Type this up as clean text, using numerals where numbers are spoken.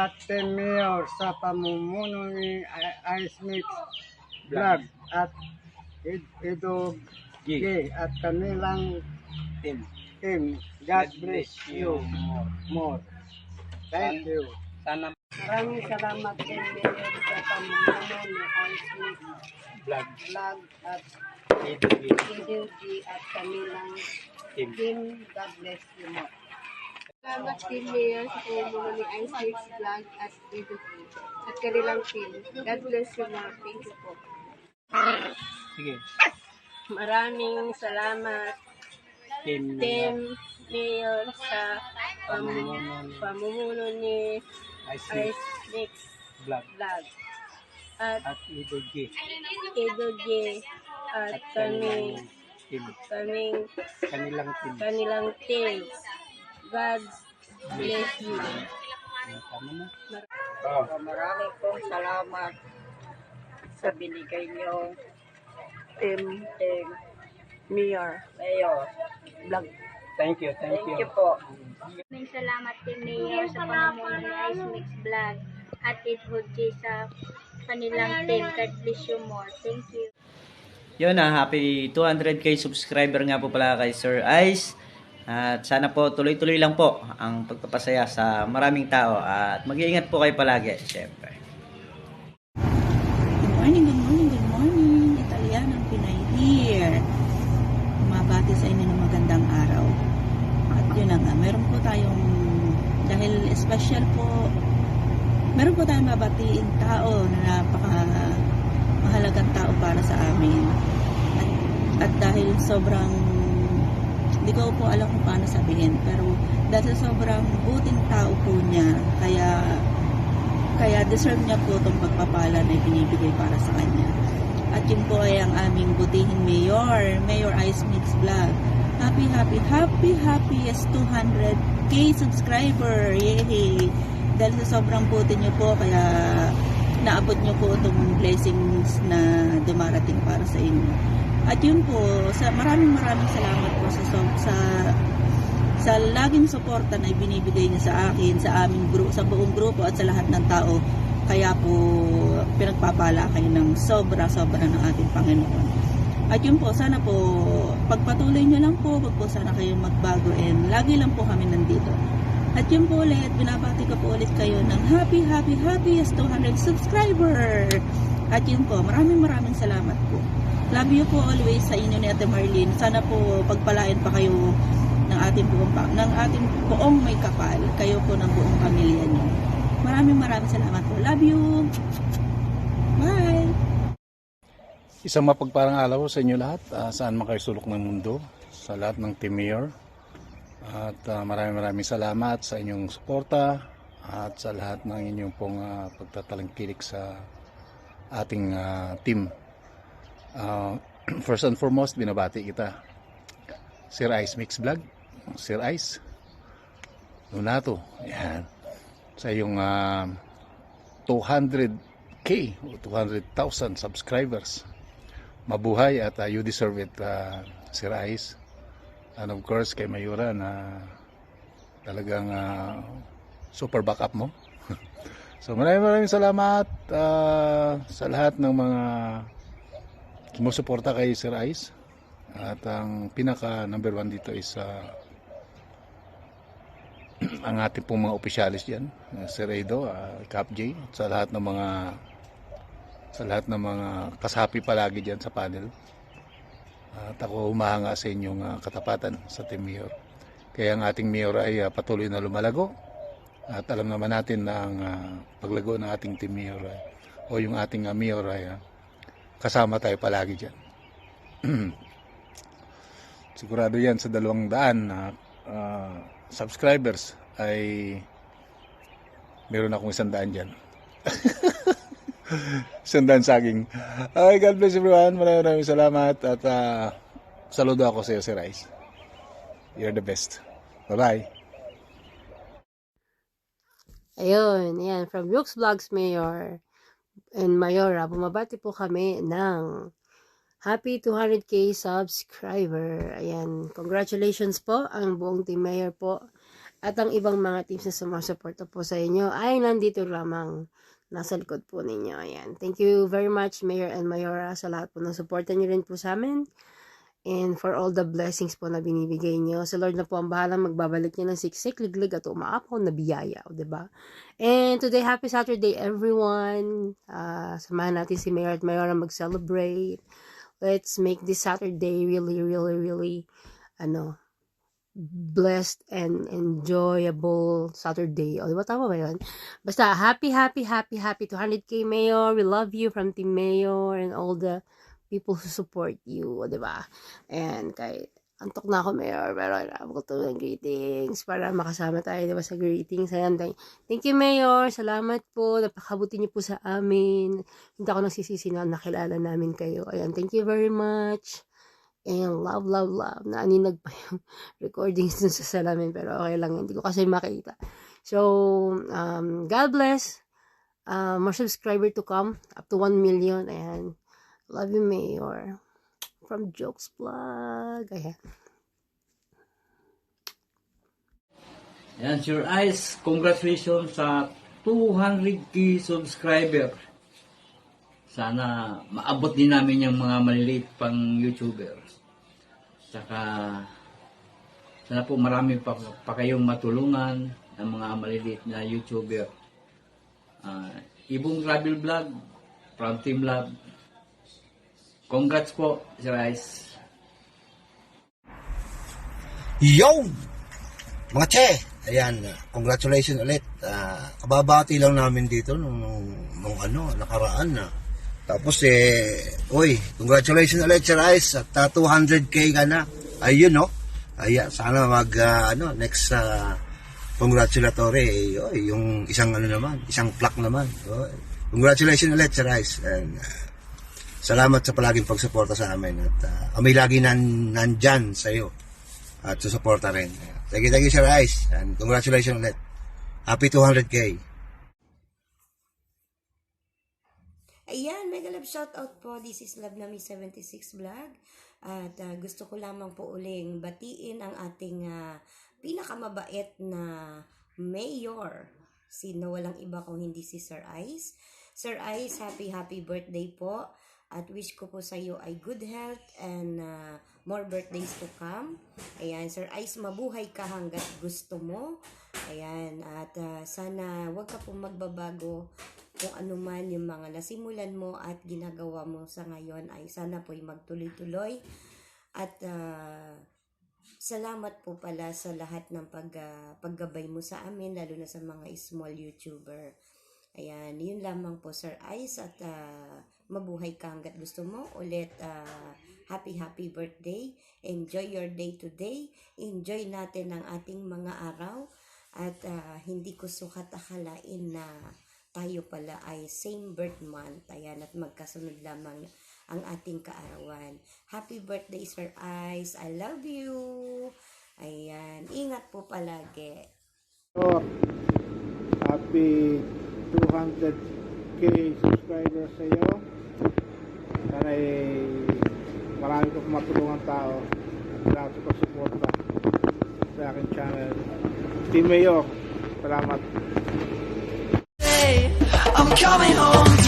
at Team Mayor sa pamumuno ni Ice Mix Vlog at Edo G at kanilang team. God bless you more. Thank you. Maraming salamat Team Mayor sa pamumuno ni Ice Mix Vlog at Edo G at kanilang team. God bless you more. Salamat Team Mayor sa pamumuno ni Ice Mix Vlog at Eduki at kanilang team. God bless you mga. Thank you po. Sige. Maraming salamat Team Mayor sa pamumuno ni Ice Mix Vlog at at Eduki Eduki at kanilang team. God bless you. Maraming pong salamat sa binigay niyo Team Mayor Vlog. Thank you. Thank you po. Maraming salamat Team Mayor sa pamumuno ni Ice Mix Vlog at Eduki sa kanilang team. God bless you more. Thank you. Yun happy 200k subscriber nga po pala kay Sir Ice. At sana po tuloy-tuloy lang po ang pagpapasaya sa maraming tao at mag-iingat po kayo palagi, syempre. Good morning. Italianang Pinay here. Mabati sa inyo ng magandang araw. At yun na nga, meron po tayong, dahil special po, meron po tayong mabatiin tao na mahalagang tao para sa amin. At dahil sobrang hindi ko po alam kung paano sabihin, pero dahil sobrang buting tao po niya, kaya deserve niya po itong pagpapala na binibigay para sa kanya. At yun po ay ang aming butihing Mayor Ice Mix Vlog. Happiest 200k subscriber! Yay! Dahil sa sobrang buti niyo po, kaya naabot niyo po itong blessings na dumarating para sa inyo. At yun po, maraming salamat po sa laging suporta na ibinibigay niyo sa akin, sa aming sa buong grupo at sa lahat ng tao. Kaya po pinagpapala kayo ng sobra ng ating Panginoon. At yun po, sana po pagpatuloy niyo lang po, wag po sana kayong magbago and lagi lang po kami nandito. At yun po ulit, binabati ko po ulit kayo ng happiest 200 subscriber. At yun po, maraming salamat po. Love you po always sa inyo ni Ate Marlene. Sana po pagpalain pa kayo ng ating buong may kapal. Kayo po ng buong pamilya niyo. Maraming salamat po. Love you. Bye. Isang mapagparang araw sa inyo lahat, saan man kayo sulok ng mundo, sa lahat ng Team Mayor. At maraming salamat sa inyong suporta at sa lahat ng inyong pong pagtatalangkilik sa ating team. First and foremost, binabati kita, Sir Ice Mix Vlog, Sir Ice Lunato, yan, sa iyong 200k o 200,000 subscribers. Mabuhay at you deserve it, Sir Ice. And of course kay Mayura na talagang super backup mo. So maraming salamat sa lahat ng mga sumusuporta kay Sir Ice. At ang pinaka number 1 dito is ang ating pong mga opisyalis diyan, Sir Edo, Cap J, sa lahat ng mga kasapi palagi diyan sa panel. At ako humahanga sa inyong katapatan sa Team Mayor. Kaya ang ating Mayor ay patuloy na lumalago. At alam naman natin na ang paglago ng ating Team Mayor o yung ating Mayor ay kasama tayo palagi dyan. Sigurado yan sa 200 na subscribers ay meron akong 100 dyan. 100 saging. Okay, God bless everyone. Maraming salamat at saludo ako sa iyo, Sir Ice. You're the best. Bye-bye. Ayun, yan. From Brooks Vlogs Mayor and Mayora, bumabati po kami ng happy 200k subscriber. Ayan, congratulations po ang buong Team Mayor po at ang ibang mga teams na sumasuporta po sa inyo ay nandito lamang nasa likod po ninyo. Ayan. Thank you very much, Mayor and Mayora, sa lahat po ng suporta nyo rin po sa amin. And for all the blessings po na binibigay nyo. Sa Lord na po ang bahala, magbabalik nyo ng siksik, liglig at umaapaw na biyaya. O, diba? And today, happy Saturday everyone. Samahan natin si Mayor at Mayora mag-celebrate. Let's make this Saturday really, really, really, blessed and enjoyable Saturday. O, diba? Tama ba yun? Basta, happy 200K Mayor. We love you from Team Mayor and all the people who support you, di ba? And kahit antok na ako, Mayor, pero kailangan ko ito ng greetings para makasama tayo, di ba, sa greetings. Ayan, thank you, Mayor. Salamat po. Napakabuti niyo po sa amin. Hindi ako nagsisisi na nakilala namin kayo. Ayan, thank you very much. And love. Naaninag pa yung recordings dun sa salamin, pero okay lang. Hindi ko kasi makita. So, God bless. More subscriber to come. Up to 1 million. Ayan. Love you, Mayor. From Jokes Vlog. Ayan. Ayan, Sir Ice, congratulations sa 200k subscriber. Sana maabot din namin yung mga maliliit pang YouTubers. Tsaka, sana po marami pa kayong matulungan ng mga maliliit na YouTuber. Ibong Travel Vlog, from Team Love. Congrats po, Sir Ice. Yo! Mga che! Ayan, congratulations ulit. Kababati lang namin dito nung nakaraan na. Tapos congratulations ulit, Sir Ice. At 200k ka na. Ayun, no? Ayan, sana next congratulatory, yung isang isang plaque naman. Congratulations ulit, Sir Ice. And, salamat sa palaging pagsuporta sa amin at kami lagi nandyan sa iyo at susuporta rin. Thank you, Sir Ice, and congratulations ulit. Happy 200k. Ayan, mega love shoutout po. This is Love Nami 76 Vlog. At gusto ko lamang po uling batiin ang ating pinakamabait na mayor. Sino walang iba kung hindi si Sir Ice. Sir Ice, happy birthday po. At wish ko po sa iyo ay good health and more birthdays to come. Ayan, Sir Ice, mabuhay ka hanggat gusto mo. Ayan, at sana wag ka po magbabago kung ano man yung mga nasimulan mo at ginagawa mo sa ngayon ay sana po'y magtuloy-tuloy. At salamat po pala sa lahat ng paggabay mo sa amin, lalo na sa mga small YouTuber. Ayan, yun lamang po, Sir Ice, at mabuhay ka hanggat gusto mo. Ulit, happy birthday. Enjoy your day today. Enjoy natin ang ating mga araw. At hindi ko sukat akalain na tayo pala ay same birth month. Ayan, at magkasunod lamang ang ating kaarawan. Happy birthday, Sir Ice. I love you. Ayan, ingat po palagi. Happy 200k subscribers sa iyo. Sana marami kong matulungan tao at marami sa pagsuporta sa aking channel. Team Mayor, salamat. I'm coming home.